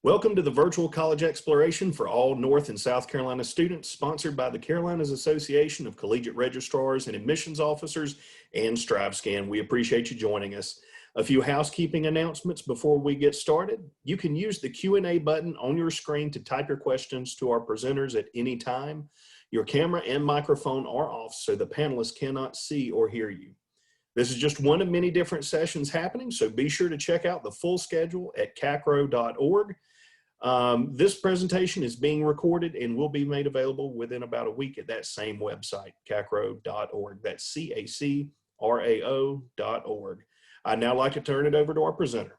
Welcome to the Virtual College Exploration for all North and South Carolina students, sponsored by the Carolinas Association of Collegiate Registrars and Admissions Officers and StriveScan. We appreciate you joining us. A few housekeeping announcements before we get started. You can use the Q&A button on your screen to type your questions to our presenters at any time. Your camera and microphone are off so the panelists cannot see or hear you. This is just one of many different sessions happening, so be sure to check out the full schedule at CACRAO.org. This presentation is being recorded and will be made available within about a week at that same website, CACRAO.org. That's CACRAO.org. I'd now like to turn it over to our presenter.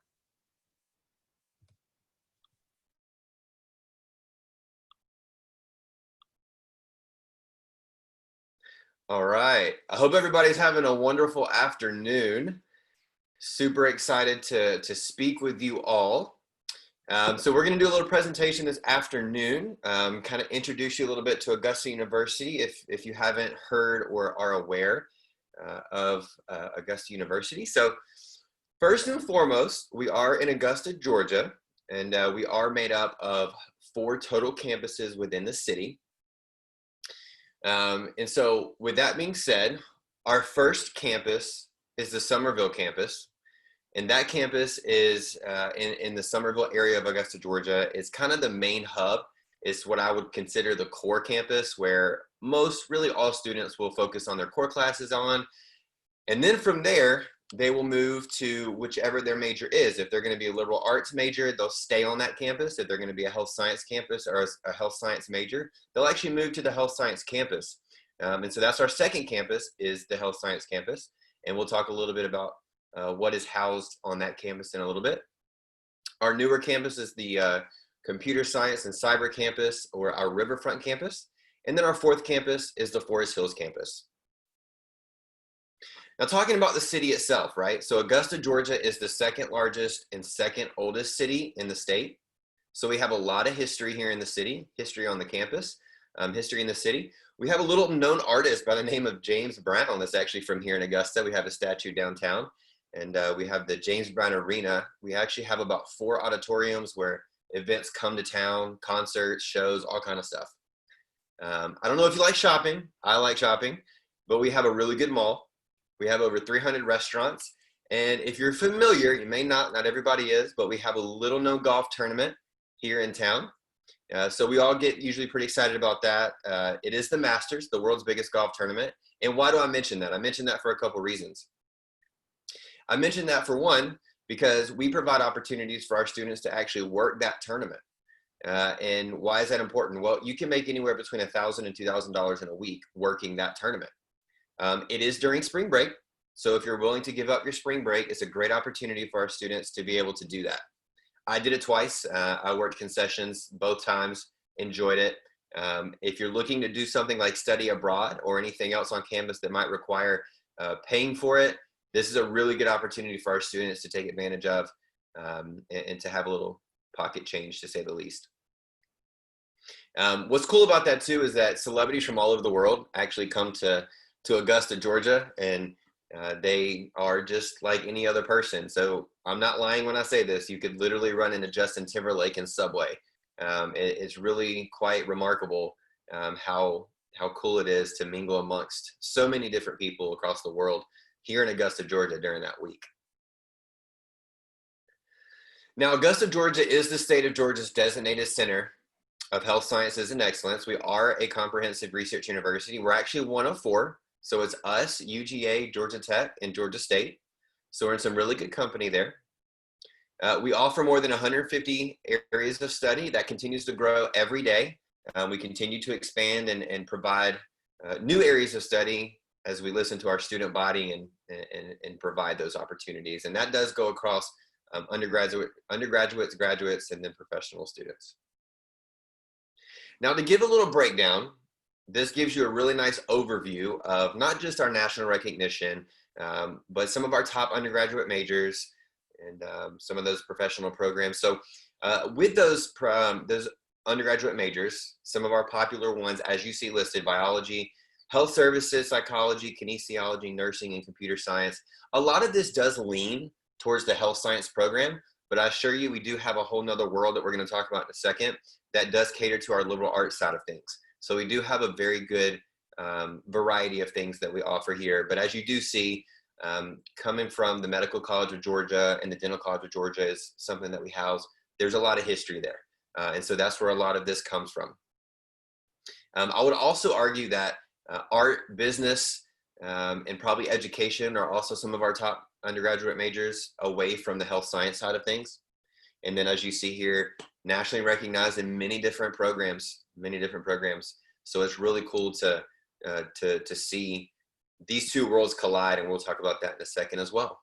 All right. I hope everybody's having a wonderful afternoon. Super excited to speak with you all. So we're going to do a little presentation this afternoon, kind of introduce you a little bit to Augusta University if you haven't heard or are aware of Augusta University. So first and foremost, we are in Augusta, Georgia, and we are made up of 4 total campuses within the city. And so with that being said, our first campus is the Somerville campus. And that campus is in the Somerville area of Augusta, Georgia. It's kind of the main hub. It's what I would consider the core campus, where really all students will focus on their core classes on. And then from there, they will move to whichever their major is. If they're going to be a liberal arts major, they'll stay on that campus. If they're going to be a health science campus or a health science major, they'll actually move to the health science campus. And so that's our second campus, is the health science campus. And we'll talk a little bit about what is housed on that campus in a little bit. Our newer campus is the computer science and cyber campus, or our Riverfront campus. And then our fourth campus is the Forest Hills campus. Now, talking about the city itself, right? So Augusta, Georgia is the second largest and second oldest city in the state. So we have a lot of history here in the city, history on the campus, history in the city. We have a little known artist by the name of James Brown that's actually from here in Augusta. We have a statue downtown, and we have the James Brown Arena. We actually have about 4 auditoriums where events come to town, concerts, shows, all kind of stuff. I don't know if you like shopping. I like shopping, but we have a really good mall. We have over 300 restaurants. And if you're familiar, you may not everybody is, but we have a little known golf tournament here in town. So we all get usually pretty excited about that. It is the Masters, the world's biggest golf tournament. And why do I mention that? I mention that for a couple reasons. I mentioned that for one, because we provide opportunities for our students to actually work that tournament. And why is that important? Well, you can make anywhere between $1,000 and $2,000 in a week working that tournament. It is during spring break. So if you're willing to give up your spring break, it's a great opportunity for our students to be able to do that. I did it twice. I worked concessions both times, enjoyed it. If you're looking to do something like study abroad or anything else on campus that might require paying for it, this is a really good opportunity for our students to take advantage of and to have a little pocket change, to say the least. What's cool about that too is that celebrities from all over the world actually come to Augusta, Georgia, and they are just like any other person. So I'm not lying when I say this. You could literally run into Justin Timberlake in Subway. It's really quite remarkable how cool it is to mingle amongst so many different people across the world here in Augusta, Georgia during that week. Now, Augusta, Georgia is the state of Georgia's designated center of health sciences and excellence. We are a comprehensive research university. We're actually one of 4. So it's us, UGA, Georgia Tech, and Georgia State. So we're in some really good company there. We offer more than 150 areas of study. That continues to grow every day. We continue to expand and provide new areas of study as we listen to our student body and provide those opportunities. And that does go across undergraduates, graduates, and then professional students. Now, to give a little breakdown, this gives you a really nice overview of not just our national recognition, but some of our top undergraduate majors and some of those professional programs. So with those undergraduate majors, some of our popular ones, as you see listed: biology, health services, psychology, kinesiology, nursing, and computer science. A lot of this does lean towards the health science program, but I assure you, we do have a whole nother world that we're going to talk about in a second that does cater to our liberal arts side of things. So we do have a very good variety of things that we offer here. But as you do see, coming from the Medical College of Georgia and the Dental College of Georgia is something that we house. There's a lot of history there. And so that's where a lot of this comes from. I would also argue that art, business, and probably education are also some of our top undergraduate majors away from the health science side of things. And then as you see here, nationally recognized in many different programs. So it's really cool to see these two worlds collide, and we'll talk about that in a second as well.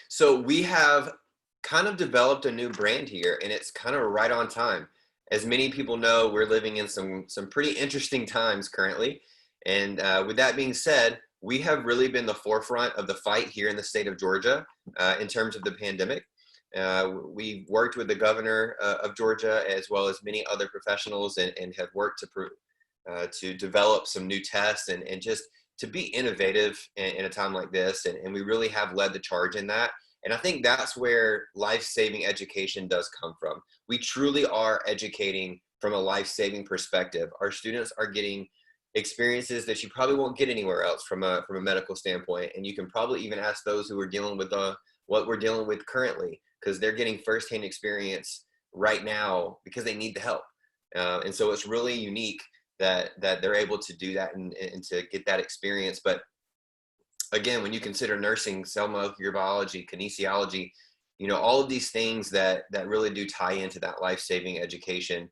So we have kind of developed a new brand here, and it's kind of right on time. As many people know, we're living in some pretty interesting times currently. And with that being said, we have really been the forefront of the fight here in the state of Georgia in terms of the pandemic. We worked with the governor of Georgia as well as many other professionals and have worked to develop some new tests and just to be innovative in a time like this. And we really have led the charge in that. And I think that's where life-saving education does come from. We truly are educating from a life-saving perspective. Our students are getting experiences that you probably won't get anywhere else from a medical standpoint. And you can probably even ask those who are dealing with what we're dealing with currently, because they're getting firsthand experience right now because they need the help. And so it's really unique that they're able to do that and to get that experience. But again, when you consider nursing, cell molecular biology, kinesiology, you know, all of these things that really do tie into that life-saving education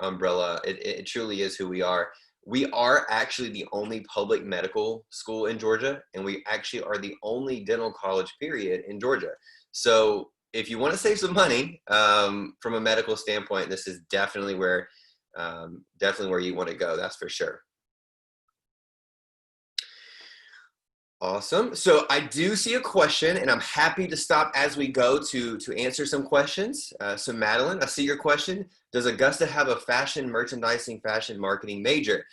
umbrella, it truly is who we are. We are actually the only public medical school in Georgia, and we actually are the only dental college period in Georgia. So if you want to save some money from a medical standpoint, this is definitely where you want to go. That's for sure. Awesome. So I do see a question, and I'm happy to stop as we go to answer some questions. So Madeline, I see your question. Does Augusta have a fashion merchandising, fashion marketing major?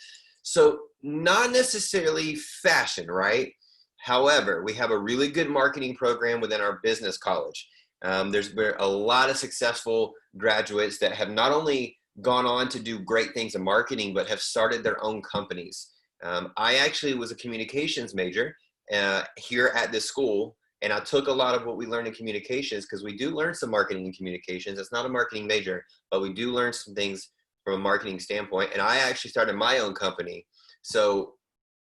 So not necessarily fashion, right? However, we have a really good marketing program within our business college. There's been a lot of successful graduates that have not only gone on to do great things in marketing, but have started their own companies. I actually was a communications major here at this school, and I took a lot of what we learned in communications, because we do learn some marketing and communications. It's not a marketing major, but we do learn some things from a marketing standpoint. And I actually started my own company. So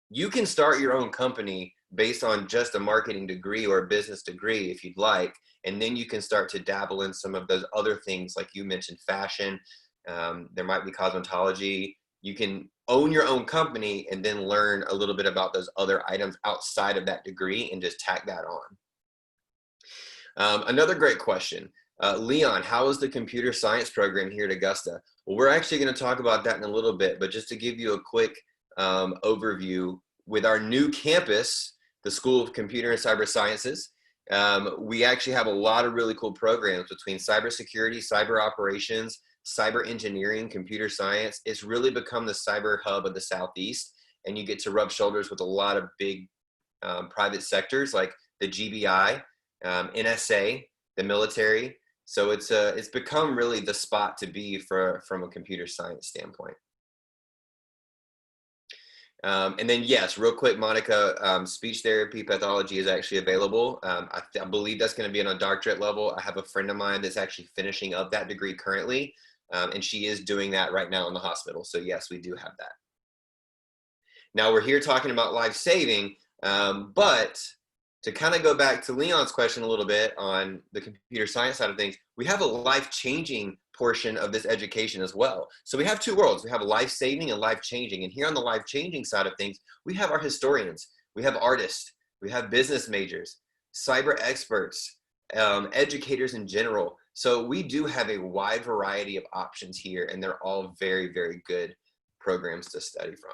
you can start your own company based on just a marketing degree or a business degree if you'd like, and then you can start to dabble in some of those other things, like you mentioned, fashion. There might be cosmetology. You can own your own company and then learn a little bit about those other items outside of that degree and just tack that on. Another great question. Leon, how is the computer science program here at Augusta? Well, we're actually going to talk about that in a little bit, but just to give you a quick overview, with our new campus, the School of Computer and Cyber Sciences, we actually have a lot of really cool programs between cybersecurity, cyber operations, cyber engineering, computer science. It's really become the cyber hub of the Southeast, and you get to rub shoulders with a lot of big private sectors like the GBI, NSA, the military. So it's become really the spot to be from a computer science standpoint. And then yes, real quick, Monica, speech therapy pathology is actually available. I believe that's going to be on a doctorate level. I have a friend of mine that's actually finishing up that degree currently. And she is doing that right now in the hospital. So yes, we do have that. Now we're here talking about life-saving, but to kind of go back to Leon's question a little bit on the computer science side of things, we have a life-changing portion of this education as well. So we have two worlds. We have life-saving and life-changing. And here on the life-changing side of things, we have our historians, we have artists, we have business majors, cyber experts, educators in general. So we do have a wide variety of options here, and they're all very, very good programs to study from.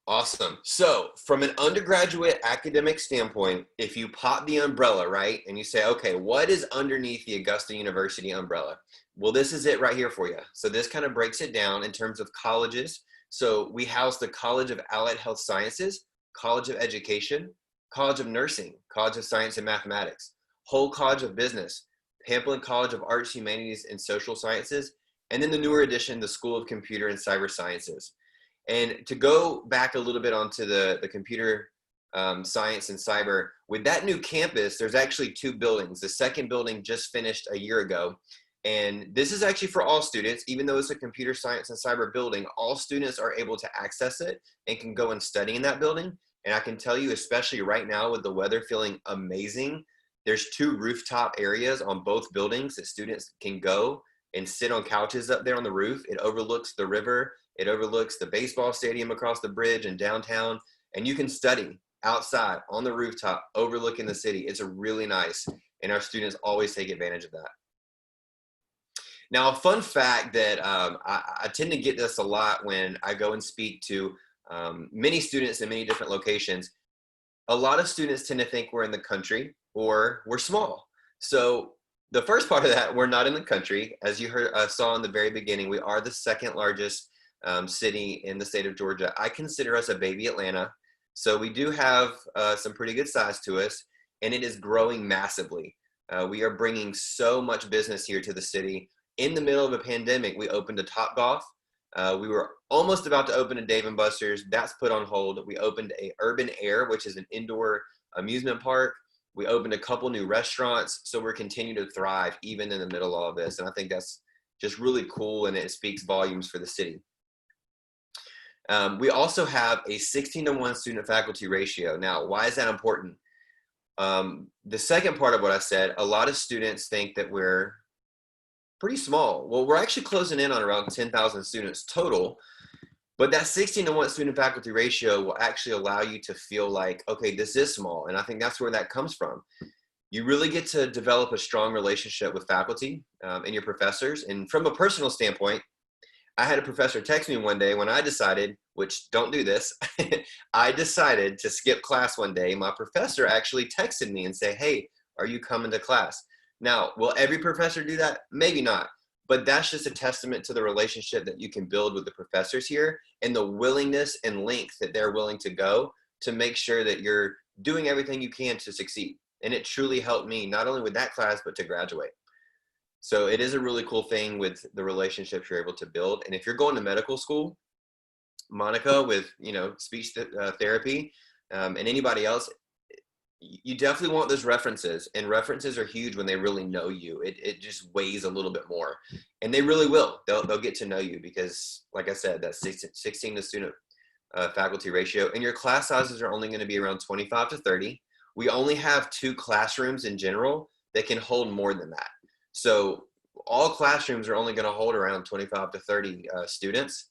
Awesome. So from an undergraduate academic standpoint, if you pop the umbrella, right, and you say, okay, what is underneath the Augusta University umbrella? Well, this is it right here for you. So this kind of breaks it down in terms of colleges. So we house the College of Allied Health Sciences, College of Education, College of Nursing, College of Science and Mathematics, Whole College of Business, Pamplin College of Arts, Humanities, and Social Sciences, and then the newer addition, the School of Computer and Cyber Sciences. And to go back a little bit onto the computer science and cyber, with that new campus, there's actually 2 buildings. The second building just finished a year ago. And this is actually for all students, even though it's a computer science and cyber building, all students are able to access it and can go and study in that building. And I can tell you, especially right now with the weather feeling amazing, there's 2 rooftop areas on both buildings that students can go and sit on couches up there on the roof. It overlooks the river. It overlooks the baseball stadium across the bridge in downtown. And you can study outside on the rooftop overlooking the city. It's a really nice, and our students always take advantage of that. Now, a fun fact that I tend to get this a lot when I go and speak to many students in many different locations. A lot of students tend to think we're in the country or we're small. So the first part of that, we're not in the country. As you saw in the very beginning, we are the second largest city in the state of Georgia. I consider us a baby Atlanta. So we do have some pretty good size to us, and it is growing massively. We are bringing so much business here to the city. In the middle of a pandemic, we opened a Topgolf. We were almost about to open a Dave & Buster's. That's put on hold. We opened a Urban Air, which is an indoor amusement park. We opened a couple new restaurants. So we're continuing to thrive even in the middle of all of this. And I think that's just really cool, and it speaks volumes for the city. We also have a 16-to-1 student-faculty ratio. Now, why is that important? The second part of what I said, a lot of students think that we're pretty small. Well, we're actually closing in on around 10,000 students total, but that 16-to-1 student-faculty ratio will actually allow you to feel like, okay, this is small, and I think that's where that comes from. You really get to develop a strong relationship with faculty and your professors, and from a personal standpoint, I had a professor text me one day when I decided, which don't do this, I decided to skip class one day. My professor actually texted me and say, hey, are you coming to class? Now, will every professor do that? Maybe not, but that's just a testament to the relationship that you can build with the professors here and the willingness and length that they're willing to go to make sure that you're doing everything you can to succeed. And it truly helped me, not only with that class, but to graduate. So it is a really cool thing with the relationships you're able to build. And if you're going to medical school, Monica, with speech therapy and anybody else, you definitely want those references, and references are huge when they really know you. It just weighs a little bit more, and they really will. They'll get to know you because, like I said, that 16 to student faculty ratio, and your class sizes are only going to be around 25 to 30. We only have 2 classrooms in general that can hold more than that. So all classrooms are only going to hold around 25 to 30 students.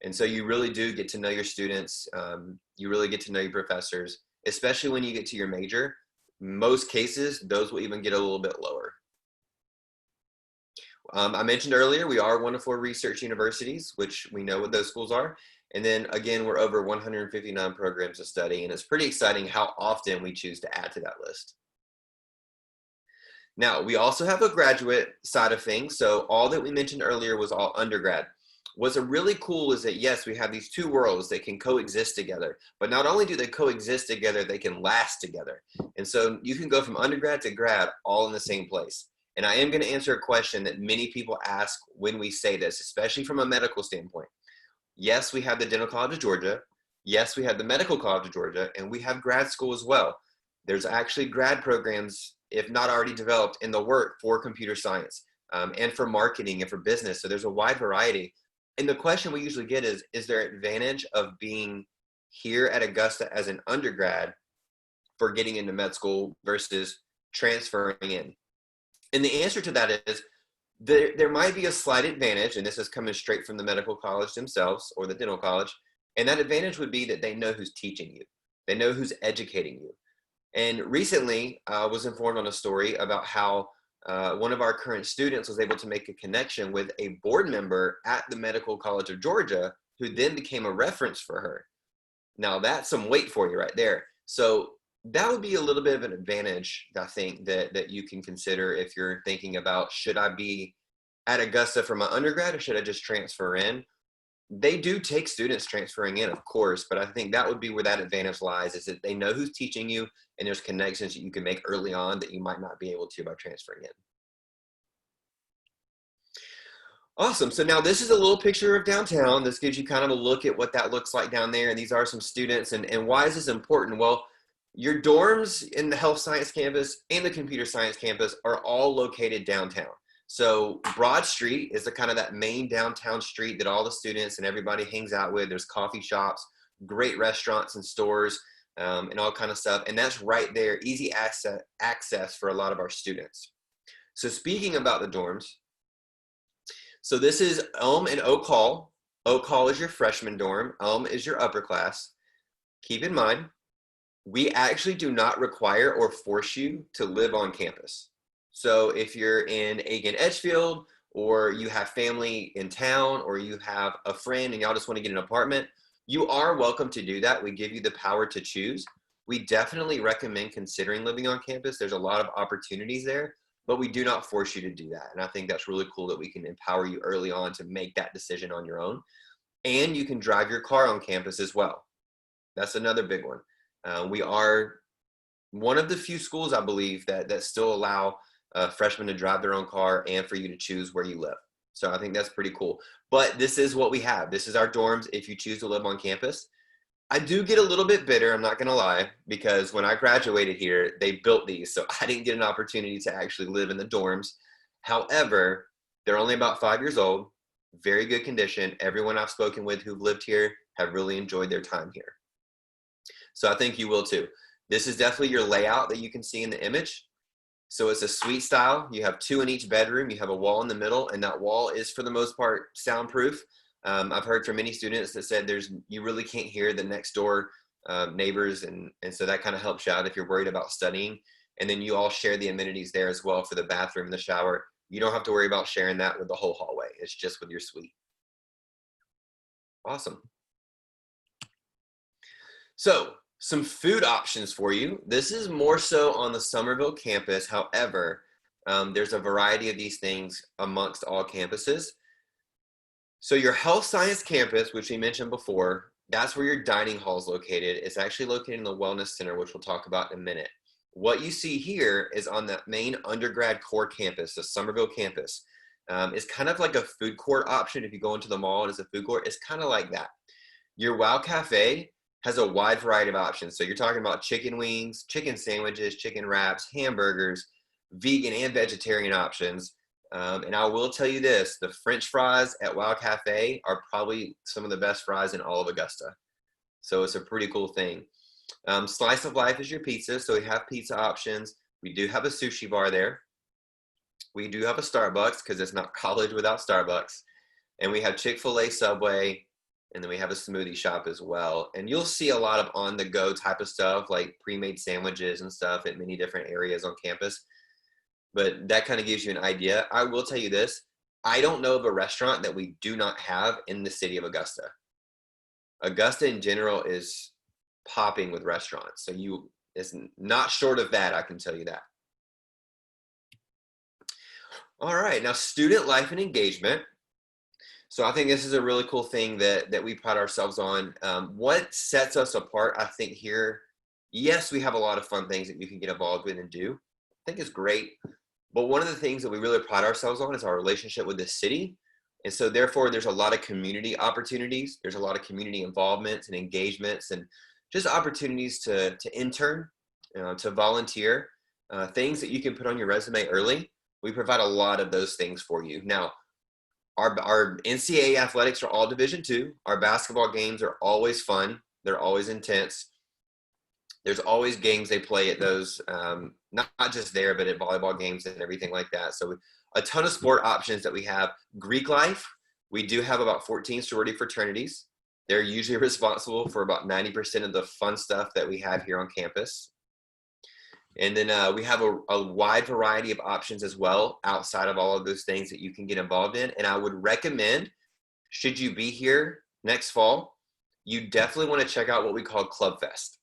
And so you really do get to know your students. You really get to know your professors, especially when you get to your major. Most cases, those will even get a little bit lower. I mentioned earlier, we are one of 4 research universities, which we know what those schools are. And then again, we're over 159 programs of study, and it's pretty exciting how often we choose to add to that list. Now, we also have a graduate side of things. So all that we mentioned earlier was all undergrad. What's really cool is that, yes, we have these 2 worlds that can coexist together, but not only do they coexist together, they can last together. And so you can go from undergrad to grad all in the same place. And I am going to answer a question that many people ask when we say this, especially from a medical standpoint. Yes, we have the Dental College of Georgia. Yes, we have the Medical College of Georgia, and we have grad school as well. There's actually grad programs, if not already developed, in the work for computer science and for marketing and for business. So there's a wide variety. And the question we usually get is there advantage of being here at Augusta as an undergrad for getting into med school versus transferring in? And the answer to that is there might be a slight advantage, and this is coming straight from the medical college themselves or the dental college. And that advantage would be that they know who's teaching you. They know who's educating you. And recently, I was informed on a story about how one of our current students was able to make a connection with a board member at the Medical College of Georgia, who then became a reference for her. Now, that's some weight for you right there. So that would be a little bit of an advantage, I think, that you can consider if you're thinking about, should I be at Augusta for my undergrad or should I just transfer in? they do take students transferring in, of course, but I think that would be where that advantage lies, is that they know who's teaching you and there's connections that you can make early on that you might not be able to by transferring in. Awesome. So now this is a little picture of downtown. This gives you kind of a look at what that looks like down there. And these are some students. And why is this important? Well, your dorms in the health science campus and the computer science campus are all located downtown. So Broad Street is the kind of that main downtown street that all the students and everybody hangs out with. There's coffee shops, great restaurants and stores, and all kind of stuff. And that's right there, easy access for a lot of our students. So speaking about the dorms, so this is Elm and Oak Hall. Oak Hall is your freshman dorm. Elm is your upper class. Keep in mind, we actually do not require or force you to live on campus. So if you're in Aiken Edgefield, or you have family in town, or you have a friend and y'all just want to get an apartment, you are welcome to do that. We give you the power to choose. We definitely recommend considering living on campus. There's a lot of opportunities there, but we do not force you to do that. And I think that's really cool that we can empower you early on to make that decision on your own. And you can drive your car on campus as well. That's another big one. We are one of the few schools, I believe, that still allow freshmen to drive their own car and for you to choose where you live. So I think that's pretty cool. But this is what we have. This is our dorms if you choose to live on campus. I do get a little bit bitter, I'm not gonna lie, because when I graduated here, they built these, so I didn't get an opportunity to actually live in the dorms. However, they're only about 5 years old, very good condition. Everyone I've spoken with who've lived here have really enjoyed their time here. So I think you will too. This is definitely your layout that you can see in the image. So it's a suite style. You have 2 in each bedroom. You have a wall in the middle, and that wall is for the most part soundproof. I've heard from many students that said you really can't hear the next door neighbors, and so that kind of helps you out if you're worried about studying. And then you all share the amenities there as well for the bathroom and the shower. You don't have to worry about sharing that with the whole hallway. It's just with your suite. Awesome. So some food options for you. This is more so on the Somerville campus. However, there's a variety of these things amongst all campuses. So your health science campus, which we mentioned before, that's where your dining hall is located. It's actually located in the Wellness Center, which we'll talk about in a minute. What you see here is on the main undergrad core campus, the Somerville campus. It's kind of like a food court option. If you go into the mall and it's a food court, it's kind of like that. Your Wow Cafe has a wide variety of options. So you're talking about chicken wings, chicken sandwiches, chicken wraps, hamburgers, vegan and vegetarian options. And I will tell you this, the French fries at Wow Cafe are probably some of the best fries in all of Augusta. So it's a pretty cool thing. Slice of Life is your pizza. So we have pizza options. We do have a sushi bar there. We do have a Starbucks because it's not college without Starbucks. And we have Chick-fil-A, Subway, and then we have a smoothie shop as well. And you'll see a lot of on-the-go type of stuff like pre-made sandwiches and stuff at many different areas on campus. But that kind of gives you an idea. I will tell you this, I don't know of a restaurant that we do not have in the city of Augusta. Augusta in general is popping with restaurants. So it's not short of that, I can tell you that. All right, now student life and engagement. So I think this is a really cool thing that we pride ourselves on. What sets us apart, I think here, yes, we have a lot of fun things that you can get involved with and do. I think it's great. But one of the things that we really pride ourselves on is our relationship with the city. And so therefore, there's a lot of community opportunities. There's a lot of community involvements and engagements and just opportunities to intern, to volunteer, things that you can put on your resume early. We provide a lot of those things for you. Now, our NCAA athletics are all Division II. Our basketball games are always fun. They're always intense. There's always games they play at those, not just there, but at volleyball games and everything like that. So a ton of sport options that we have. Greek life, we do have about 14 sorority fraternities. They're usually responsible for about 90% of the fun stuff that we have here on campus. And then we have a wide variety of options as well outside of all of those things that you can get involved in. And I would recommend, should you be here next fall, you definitely want to check out what we call Club Fest.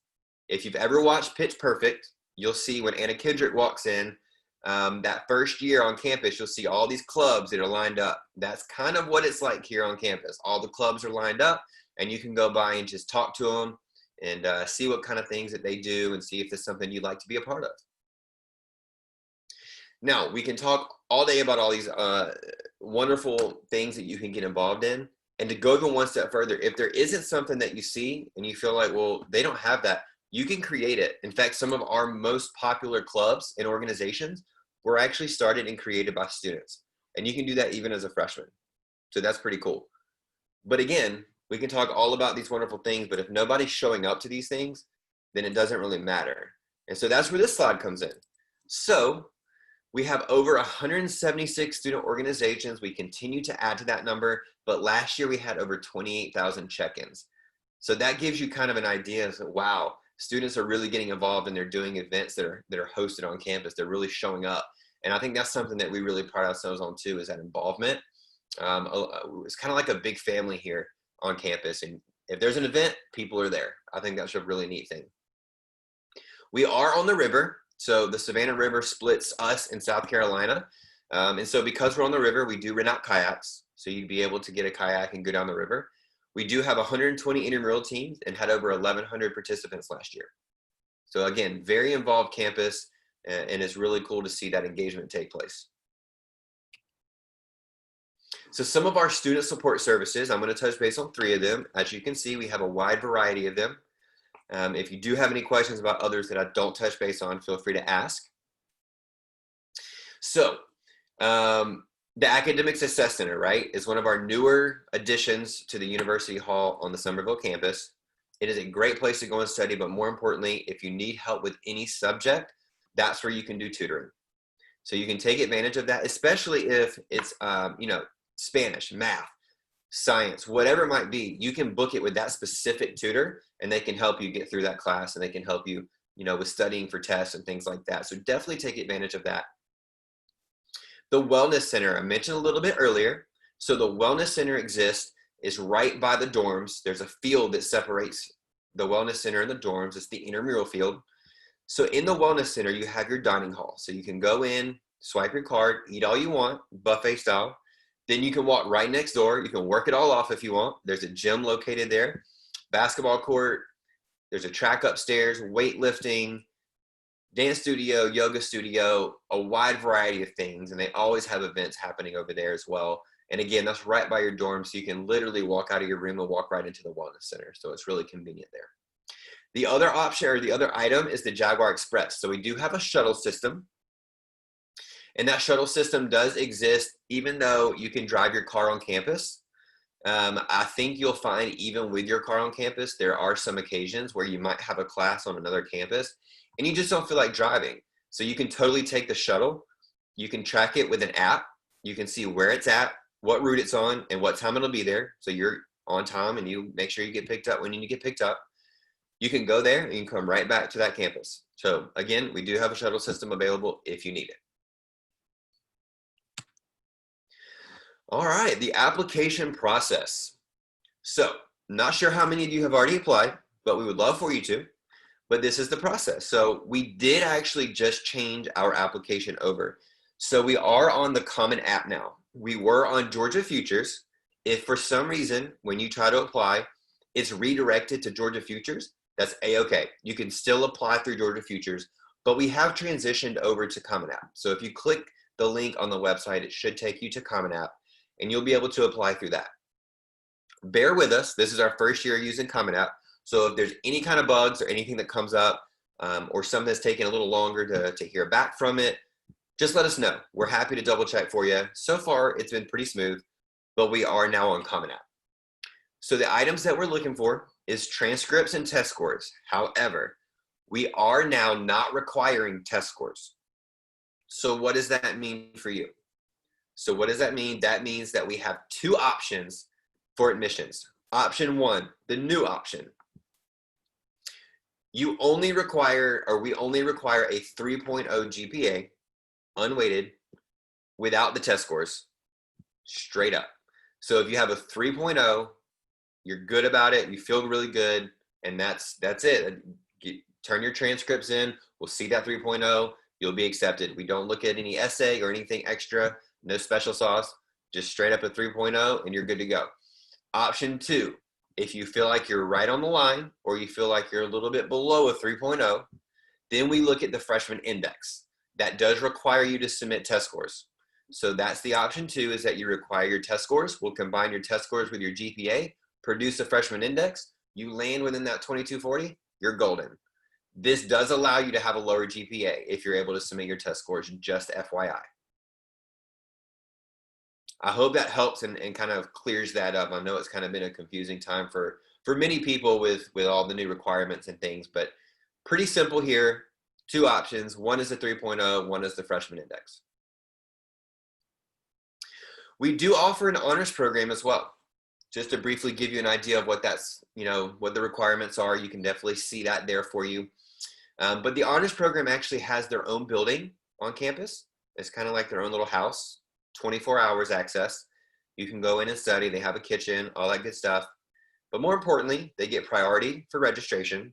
If you've ever watched Pitch Perfect, you'll see when Anna Kendrick walks in, That first year on campus, you'll see all these clubs that are lined up. That's kind of what it's like here on campus. All the clubs are lined up, and you can go by and just talk to them and see what kind of things that they do and see if there's something you'd like to be a part of. Now, we can talk all day about all these wonderful things that you can get involved in. And to go even one step further, if there isn't something that you see and you feel like, well, they don't have that, you can create it. In fact, some of our most popular clubs and organizations were actually started and created by students. And you can do that even as a freshman. So that's pretty cool. But again, we can talk all about these wonderful things, but if nobody's showing up to these things, then it doesn't really matter. And so that's where this slide comes in. So we have over 176 student organizations. We continue to add to that number, but last year we had over 28,000 check-ins. So that gives you kind of an idea of, wow, students are really getting involved and they're doing events that are hosted on campus. They're really showing up. And I think that's something that we really pride ourselves on too, is that involvement. It's kind of like a big family here on campus. And if there's an event, people are there. I think that's a really neat thing. We are on the river. So the Savannah River splits us in South Carolina. And so because we're on the river, we do rent out kayaks. So you'd be able to get a kayak and go down the river. We do have 120 intramural teams and had over 1,100 participants last year. So again, very involved campus, and it's really cool to see that engagement take place. So some of our student support services, I'm going to touch base on 3 of them. As you can see, we have a wide variety of them. If you do have any questions about others that I don't touch base on, feel free to ask. So the Academic Success Center, right, is one of our newer additions to the University Hall on the Somerville campus. It is a great place to go and study, but more importantly, if you need help with any subject, that's where you can do tutoring. So you can take advantage of that, especially if it's, Spanish, math, science, whatever it might be. You can book it with that specific tutor, and they can help you get through that class, and they can help you, with studying for tests and things like that. So definitely take advantage of that. The Wellness Center, I mentioned a little bit earlier. So the Wellness Center is right by the dorms. There's a field that separates the Wellness Center and the dorms. It's the intramural field. So in the Wellness Center, you have your dining hall. So you can go in, swipe your card, eat all you want, buffet style. Then you can walk right next door. You can work it all off if you want. There's a gym located there, basketball court. There's a track upstairs, weightlifting, dance studio, yoga studio, a wide variety of things. And they always have events happening over there as well. And again, that's right by your dorm. So you can literally walk out of your room and walk right into the Wellness Center. So it's really convenient there. The other option, or the other item, is the Jaguar Express. So we do have a shuttle system. And that shuttle system does exist even though you can drive your car on campus. I think you'll find even with your car on campus, there are some occasions where you might have a class on another campus and you just don't feel like driving. So you can totally take the shuttle. You can track it with an app. You can see where it's at, what route it's on, and what time it'll be there. So you're on time and you make sure you get picked up when you need to get picked up. You can go there and you can come right back to that campus. So again, we do have a shuttle system available if you need it. All right, the application process. So, not sure how many of you have already applied, but we would love for you to. But this is the process. So, we did actually just change our application over. So, we are on the Common App now. We were on Georgia Futures. If for some reason, when you try to apply, it's redirected to Georgia Futures, that's A-okay. You can still apply through Georgia Futures, but we have transitioned over to Common App. So, if you click the link on the website, it should take you to Common App, and you'll be able to apply through that. Bear with us. This is our first year using Common App. So if there's any kind of bugs or anything that comes up or something that's taking a little longer to hear back from it, just let us know. We're happy to double check for you. So far, it's been pretty smooth, but we are now on Common App. So the items that we're looking for is transcripts and test scores. However, we are now not requiring test scores. So what does that mean for you? So what does that mean? That means that we have 2 options for admissions. Option 1, the new option. We only require a 3.0 GPA, unweighted, without the test scores, straight up. So if you have a 3.0, you're good about it, you feel really good, and that's it. Turn your transcripts in, we'll see that 3.0, you'll be accepted. We don't look at any essay or anything extra, no special sauce, just straight up a 3.0 and you're good to go. Option 2, if you feel like you're right on the line or you feel like you're a little bit below a 3.0, then we look at the freshman index. That does require you to submit test scores. So that's the option 2, is that you require your test scores. We'll combine your test scores with your GPA, produce a freshman index. You land within that 2240, you're golden. This does allow you to have a lower GPA if you're able to submit your test scores, just FYI. I hope that helps and kind of clears that up. I know it's kind of been a confusing time for many people with all the new requirements and things, but pretty simple here. 2 options. One is the 3.0, one is the freshman index. We do offer an honors program as well. Just to briefly give you an idea of what that's, what the requirements are, you can definitely see that there for you. But the honors program actually has their own building on campus. It's kind of like their own little house, 24 hours access. You can go in and study. They have a kitchen, all that good stuff. But more importantly, they get priority for registration.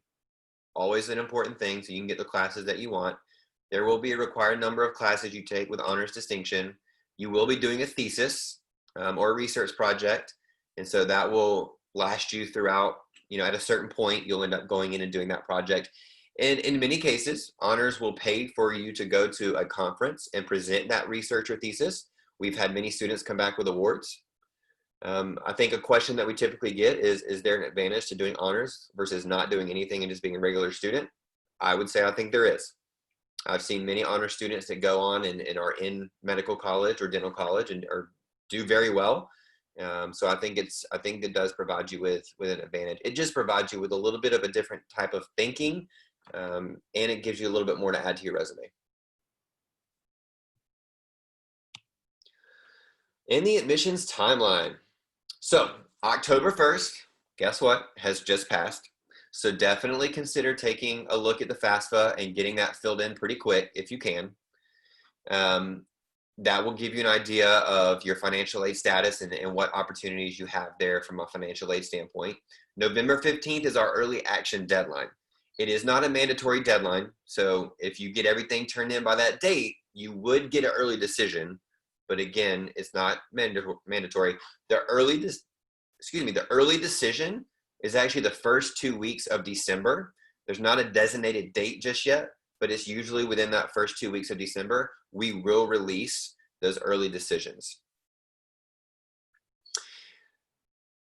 Always an important thing, so you can get the classes that you want. There will be a required number of classes you take with honors distinction. You will be doing a thesis or a research project. And so that will last you throughout, at a certain point, you'll end up going in and doing that project. And in many cases, honors will pay for you to go to a conference and present that research or thesis. We've had many students come back with awards. I think a question that we typically get is there an advantage to doing honors versus not doing anything and just being a regular student? I would say I think there is. I've seen many honor students that go on and are in medical college or dental college and do very well. So I think it does provide you with an advantage. It just provides you with a little bit of a different type of thinking, and it gives you a little bit more to add to your resume. In the admissions timeline. So October 1st, guess what, has just passed. So definitely consider taking a look at the FAFSA and getting that filled in pretty quick if you can. That will give you an idea of your financial aid status and what opportunities you have there from a financial aid standpoint. November 15th is our early action deadline. It is not a mandatory deadline. So if you get everything turned in by that date, you would get an early decision. But again, it's not mandatory. The early decision is actually the first 2 weeks of December. There's not a designated date just yet, but it's usually within that first 2 weeks of December, we will release those early decisions.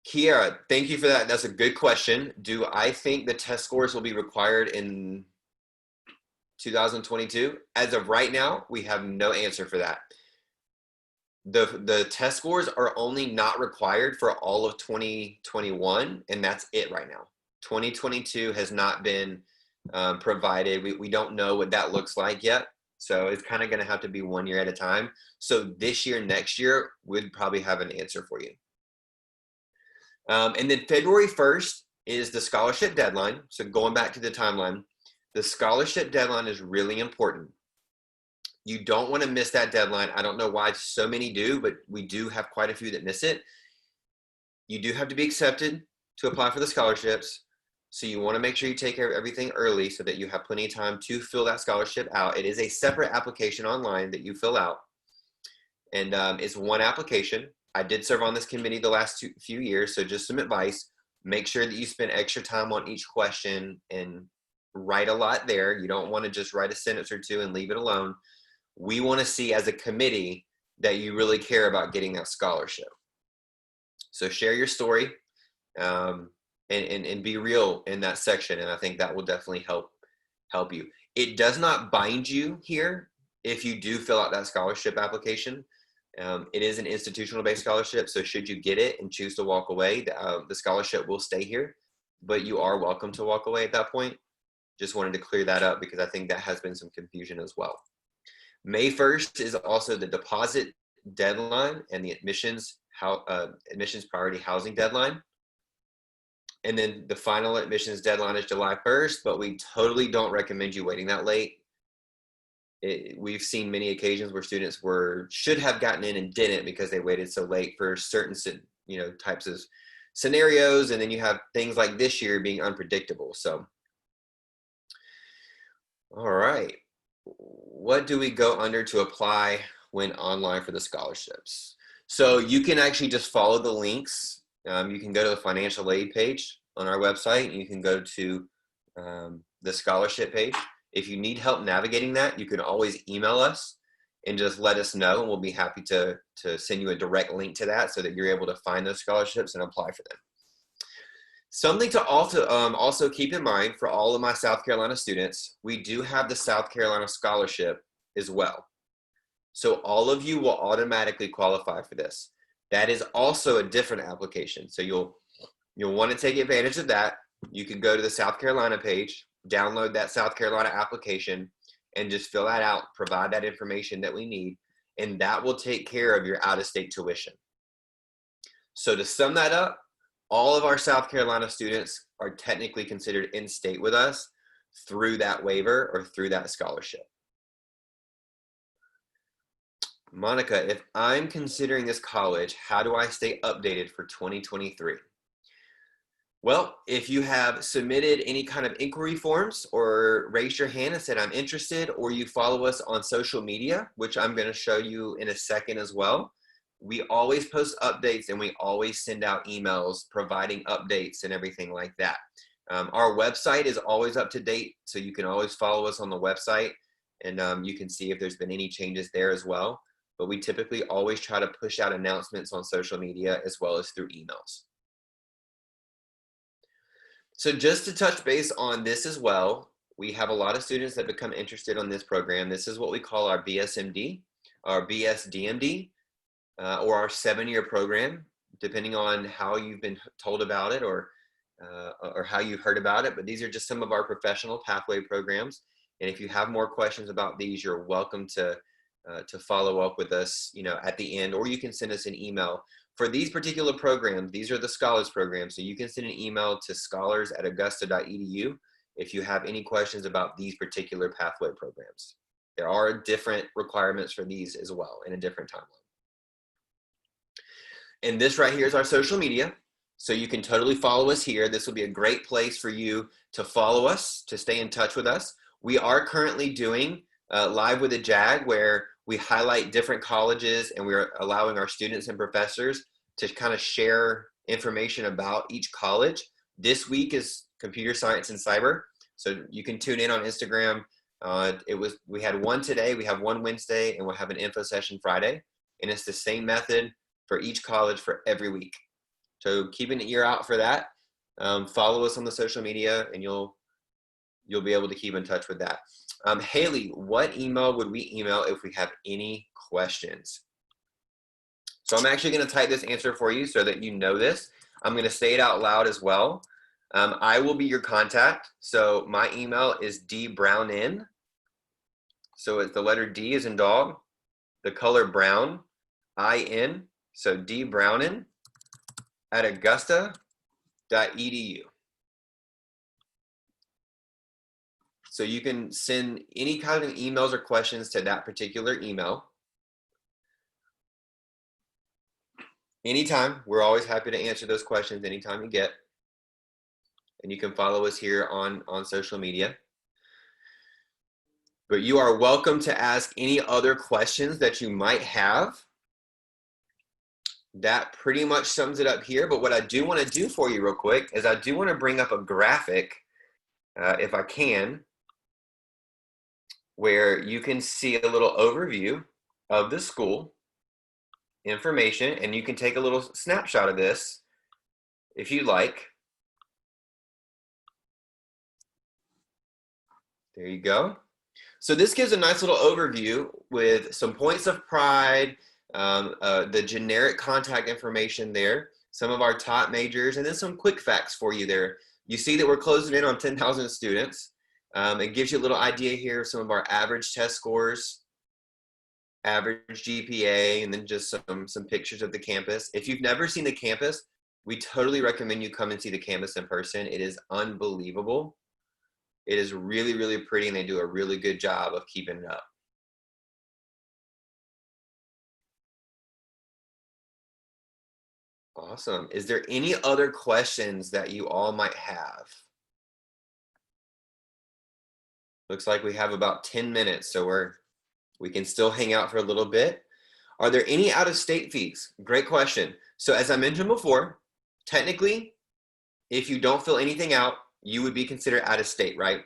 Kiara, thank you for that. That's a good question. Do I think the test scores will be required in 2022? As of right now, we have no answer for that. The test scores are only not required for all of 2021, and that's it right now. 2022 has not been provided. We don't know what that looks like yet. So it's kind of going to have to be 1 year at a time. So this year, next year, we'd probably have an answer for you. And then February 1st is the scholarship deadline. So going back to the timeline, the scholarship deadline is really important. You don't want to miss that deadline. I don't know why so many do, but we do have quite a few that miss it. You do have to be accepted to apply for the scholarships. So you want to make sure you take care of everything early so that you have plenty of time to fill that scholarship out. It is a separate application online that you fill out. And it's one application. I did serve on this committee the last few years, so just some advice. Make sure that you spend extra time on each question and write a lot there. You don't want to just write a sentence or two and leave it alone. We want to see as a committee that you really care about getting that scholarship. So share your story and be real in that section. And I think that will definitely help you. It does not bind you here if you do fill out that scholarship application. It is an institutional-based scholarship. So should you get it and choose to walk away, the scholarship will stay here, but you are welcome to walk away at that point. Just wanted to clear that up because I think that has been some confusion as well. May 1st is also the deposit deadline and the admissions priority housing deadline. And then the final admissions deadline is July 1st, but we totally don't recommend you waiting that late. We've seen many occasions where students should have gotten in and didn't because they waited so late for certain types of scenarios, and then you have things like this year being unpredictable. So, all right. what do we go under to apply when online for the scholarships? So you can actually just follow the links. You can go to the financial aid page on our website, and you can go to the scholarship page. If you need help navigating that, you can always email us and just let us know, and we'll be happy to send you a direct link to that so that you're able to find those scholarships and apply for them. Something to also keep in mind for all of my South Carolina students, we do have the South Carolina Scholarship as well. So all of you will automatically qualify for this. That is also a different application. So you'll want to take advantage of that. You can go to the South Carolina page, download that South Carolina application, and just fill that out, provide that information that we need, and that will take care of your out-of-state tuition. So to sum that up, all of our South Carolina students are technically considered in-state with us through that waiver or through that scholarship. Monica, if I'm considering this college, how do I stay updated for 2023? Well, if you have submitted any kind of inquiry forms or raised your hand and said, I'm interested, or you follow us on social media, which I'm going to show you in a second as well, we always post updates and we always send out emails providing updates and everything like that. Our website is always up to date, so you can always follow us on the website, and you can see if there's been any changes there as well. But we typically always try to push out announcements on social media as well as through emails. So just to touch base on this as well, we have a lot of students that become interested on this program. This is what we call our BSMD, our BSDMD, or our 7-year program, depending on how you've been told about it or how you've heard about it. But these are just some of our professional pathway programs. And if you have more questions about these, you're welcome to follow up with us, at the end, or you can send us an email. For these particular programs, these are the scholars programs, so you can send an email to scholars@augusta.edu if you have any questions about these particular pathway programs. There are different requirements for these as well in a different timeline. And this right here is our social media. So you can totally follow us here. This will be a great place for you to follow us, to stay in touch with us. We are currently doing Live with a JAG, where we highlight different colleges and we're allowing our students and professors to kind of share information about each college. This week is computer science and cyber. So you can tune in on Instagram. We had one today, we have one Wednesday, and we'll have an info session Friday. And it's the same method for each college for every week. So keep an ear out for that. Follow us on the social media and you'll be able to keep in touch with that. Haley, what email would we email if we have any questions? So I'm actually going to type this answer for you so that you know this. I'm going to say it out loud as well. I will be your contact. So my email is dbrownin. So it's the letter D as in dog, the color brown, IN. So dbrownin @augusta.edu. So you can send any kind of emails or questions to that particular email. Anytime, we're always happy to answer those questions anytime you get. And you can follow us here on social media. But you are welcome to ask any other questions that you might have. That pretty much sums it up here. But what I do want to do for you real quick is I do want to bring up a graphic, if I can, where you can see a little overview of the school information, and you can take a little snapshot of this if you like. There you go. So this gives a nice little overview with some points of pride, the generic contact information there, some of our top majors, and then some quick facts for you there. You see that we're closing in on 10,000 students. It gives you a little idea here of some of our average test scores, average GPA, and then just some pictures of the campus. If you've never seen the campus, we totally recommend you come and see the campus in person. It is unbelievable. It is really, really pretty, and they do a really good job of keeping it up. Awesome. Is there any other questions that you all might have? Looks like we have about 10 minutes, so we can still hang out for a little bit. Are there any out-of-state fees? Great question. So as I mentioned before, technically, if you don't fill anything out, you would be considered out of state, right?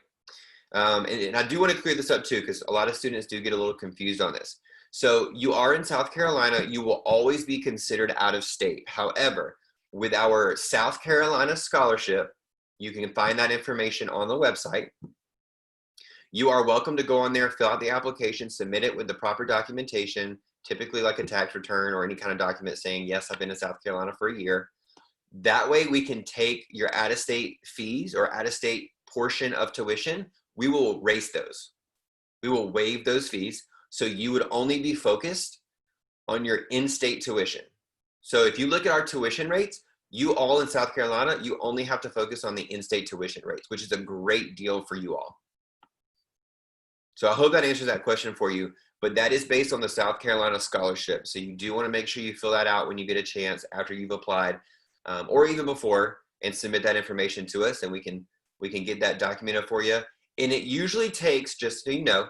And I do want to clear this up too, because a lot of students do get a little confused on this. So you are in South Carolina, you will always be considered out of state. However, with our South Carolina scholarship, you can find that information on the website. You are welcome to go on there, fill out the application, submit it with the proper documentation, typically like a tax return or any kind of document saying, yes, I've been in South Carolina for a year. That way we can take your out-of-state fees or out-of-state portion of tuition. We will erase those. We will waive those fees. So you would only be focused on your in-state tuition. So if you look at our tuition rates, you all in South Carolina, you only have to focus on the in-state tuition rates, which is a great deal for you all. So I hope that answers that question for you, but that is based on the South Carolina scholarship. So you do want to make sure you fill that out when you get a chance after you've applied, or even before, and submit that information to us, and we can get that documented for you. And it usually takes, just so you know,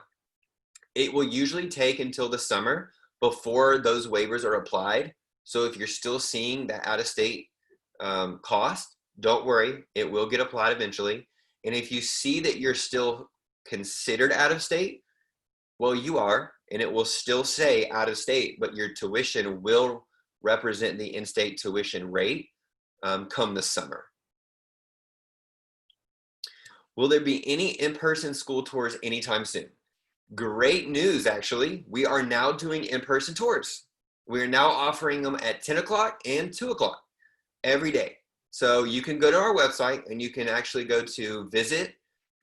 it will usually take until the summer before those waivers are applied. So if you're still seeing that out-of-state cost, don't worry, it will get applied eventually. And if you see that you're still considered out of state, well, you are, and it will still say out of state, but your tuition will represent the in-state tuition rate come the summer. Will there be any in-person school tours anytime soon? Great news, actually. We are now doing in-person tours. We are now offering them at 10 o'clock and 2 o'clock every day. So you can go to our website and you can actually go to visit,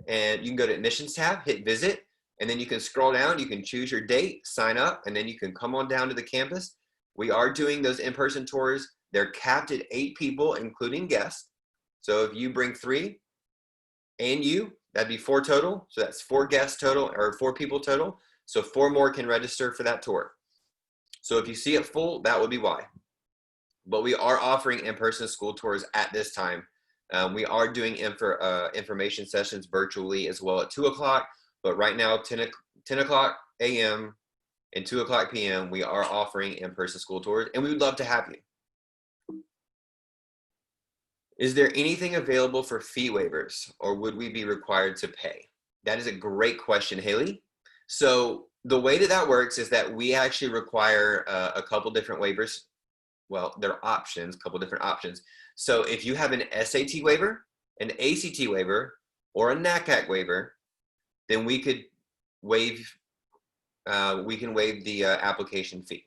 and you can go to admissions tab, hit visit, and then you can scroll down, you can choose your date, sign up, and then you can come on down to the campus. We are doing those in-person tours. They're capped at 8 people, including guests. So if you bring 3 and that'd be 4 total. So that's 4 guests total, or 4 people total. So 4 more can register for that tour. So if you see it full, that would be why. But we are offering in-person school tours at this time. We are doing information sessions virtually as well at 2 o'clock, but right now 10 o'clock a.m. and 2 o'clock p.m. we are offering in-person school tours, and we would love to have you. Is there anything available for fee waivers, or would we be required to pay? That is a great question, Haley. So the way that works is that we actually require a couple different waivers. Well, there are options, a couple different options. So if you have an SAT waiver, an ACT waiver, or a NACAC waiver, then we could waive, the application fee.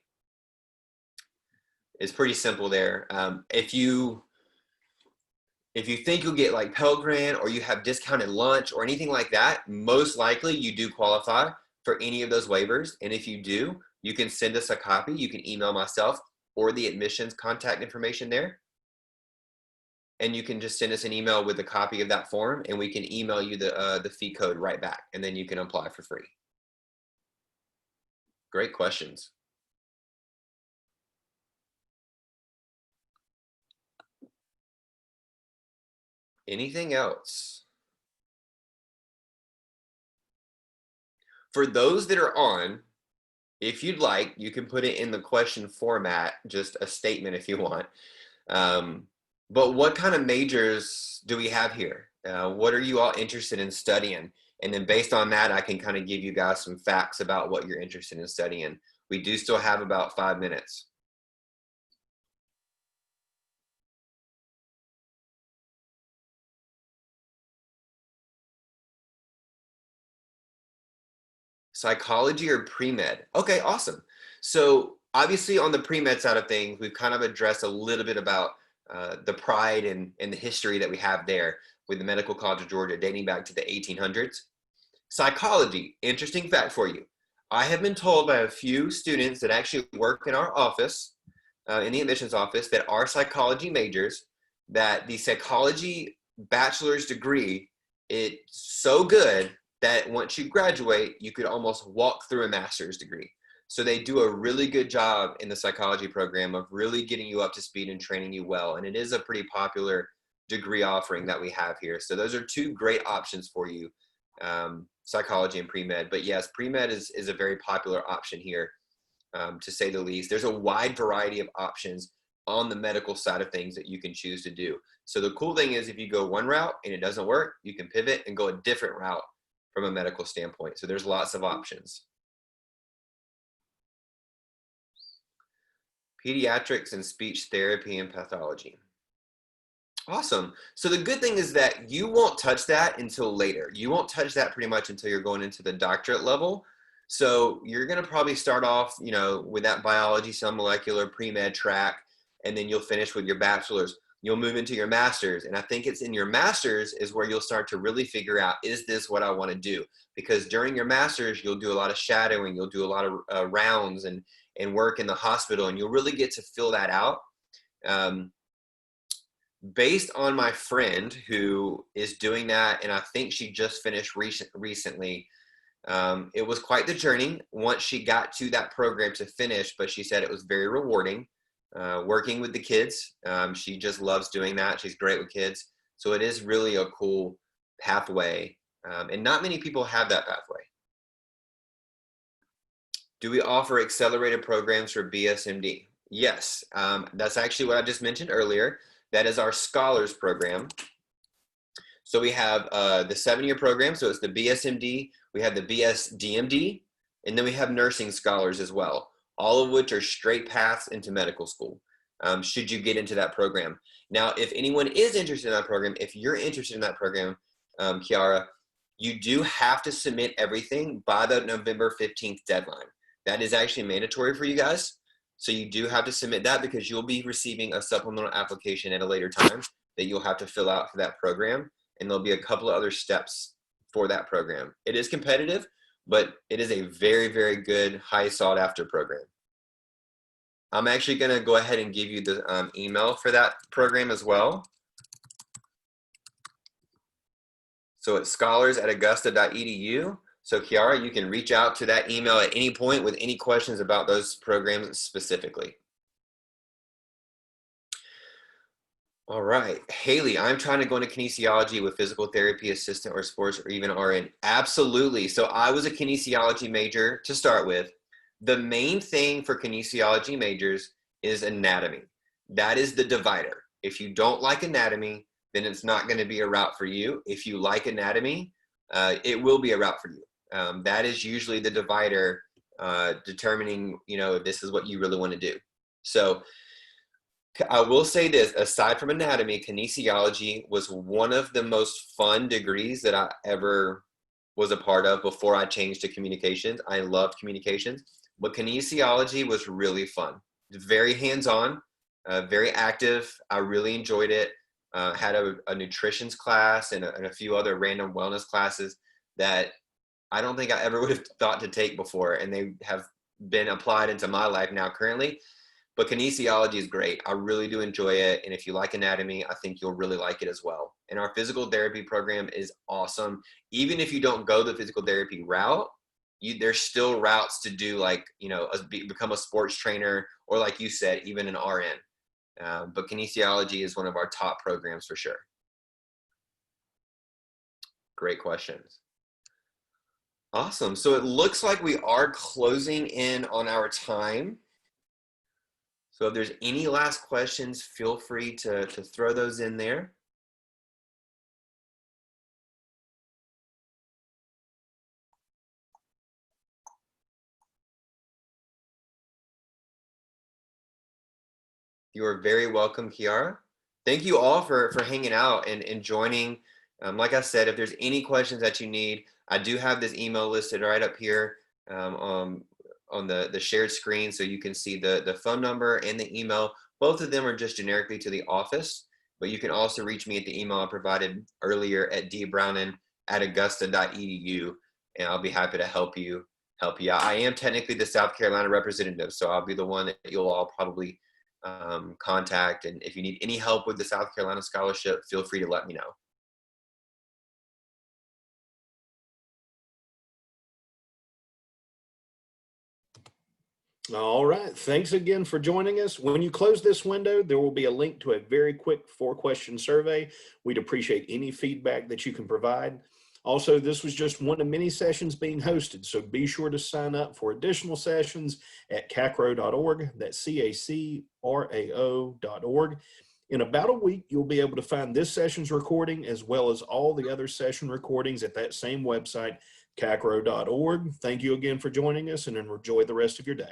It's pretty simple there. If you think you'll get like Pell Grant, or you have discounted lunch or anything like that, most likely you do qualify for any of those waivers. And if you do, you can send us a copy. You can email myself or the admissions contact information there. And you can just send us an email with a copy of that form, and we can email you the fee code right back, and then you can apply for free. Great questions. Anything else? For those that are on, if you'd like, you can put it in the question format, just a statement if you want. But what kind of majors do we have here? What are you all interested in studying? And then based on that, I can kind of give you guys some facts about what you're interested in studying. We do still have about 5 minutes. Psychology or pre-med? Okay, awesome. So obviously on the pre-med side of things, we've kind of addressed a little bit about the pride and the history that we have there with the Medical College of Georgia dating back to the 1800s. Psychology, interesting fact for you. I have been told by a few students that actually work in our office, in the admissions office, that are psychology majors, that the psychology bachelor's degree, it's so good that once you graduate, you could almost walk through a master's degree. So they do a really good job in the psychology program of really getting you up to speed and training you well. And it is a pretty popular degree offering that we have here. So those are 2 great options for you. psychology and pre-med. But yes, pre-med is a very popular option here, to say the least. There's a wide variety of options on the medical side of things that you can choose to do. So the cool thing is if you go one route and it doesn't work, you can pivot and go a different route from a medical standpoint. So there's lots of options. Pediatrics and speech therapy and pathology. Awesome. So the good thing is that you won't touch that until later. You won't touch that pretty much until you're going into the doctorate level. So you're going to probably start off, you know, with that biology, cell molecular, pre-med track, and then you'll finish with your bachelor's. You'll move into your master's. And I think it's in your master's is where you'll start to really figure out, is this what I want to do? Because during your master's, you'll do a lot of shadowing. You'll do a lot of rounds and work in the hospital, and you'll really get to fill that out. Based on my friend who is doing that, and I think she just finished recently, it was quite the journey once she got to that program to finish, but she said it was very rewarding working with the kids. She just loves doing that. She's great with kids. So it is really a cool pathway, and not many people have that pathway. Do we offer accelerated programs for BSMD? Yes, that's actually what I just mentioned earlier. That is our scholars program. So we have the 7-year program. So it's the BSMD, we have the BSDMD, and then we have nursing scholars as well, all of which are straight paths into medical school, should you get into that program. Now, if anyone is interested in that program, if you're interested in that program, Kiara, you do have to submit everything by the November 15th deadline. That is actually mandatory for you guys. So you do have to submit that because you'll be receiving a supplemental application at a later time that you'll have to fill out for that program. And there'll be a couple of other steps for that program. It is competitive, but it is a very, very good, high sought after program. I'm actually going to go ahead and give you the email for that program as well. So it's scholars@augusta.edu. So Kiara, you can reach out to that email at any point with any questions about those programs specifically. All right, Haley, I'm trying to go into kinesiology with physical therapy assistant or sports or even RN. Absolutely. So I was a kinesiology major to start with. The main thing for kinesiology majors is anatomy. That is the divider. If you don't like anatomy, then it's not going to be a route for you. If you like anatomy, it will be a route for you. That is usually the divider determining, you know, if this is what you really want to do. So I will say this, aside from anatomy, kinesiology was one of the most fun degrees that I ever was a part of before I changed to communications. I loved communications, but kinesiology was really fun. Very hands-on, very active. I really enjoyed it. Had a nutrition class and a few other random wellness classes that I don't think I ever would have thought to take before, and they have been applied into my life now currently. But kinesiology is great. I really do enjoy it. And if you like anatomy, I think you'll really like it as well. And our physical therapy program is awesome. Even if you don't go the physical therapy route, there's still routes to do, like, you know, become a sports trainer, or like you said, even an RN. But kinesiology is one of our top programs for sure. Great questions. Awesome. So it looks like we are closing in on our time. So if there's any last questions, feel free to throw those in there. You are very welcome, Kiara. Thank you all for hanging out and joining. Like I said, if there's any questions that you need, I do have this email listed right up here on the shared screen, so you can see the phone number and the email. Both of them are just generically to the office, but you can also reach me at the email I provided earlier at dbrowning@augusta.edu, and I'll be happy to help you out. I am technically the South Carolina representative, so I'll be the one that you'll all probably contact. And if you need any help with the South Carolina scholarship, feel free to let me know. All right. Thanks again for joining us. When you close this window, there will be a link to a very quick 4-question survey. We'd appreciate any feedback that you can provide. Also, this was just one of many sessions being hosted, so be sure to sign up for additional sessions at cacrao.org. That's CACRAO.org. In about a week, you'll be able to find this session's recording as well as all the other session recordings at that same website, cacrao.org. Thank you again for joining us and enjoy the rest of your day.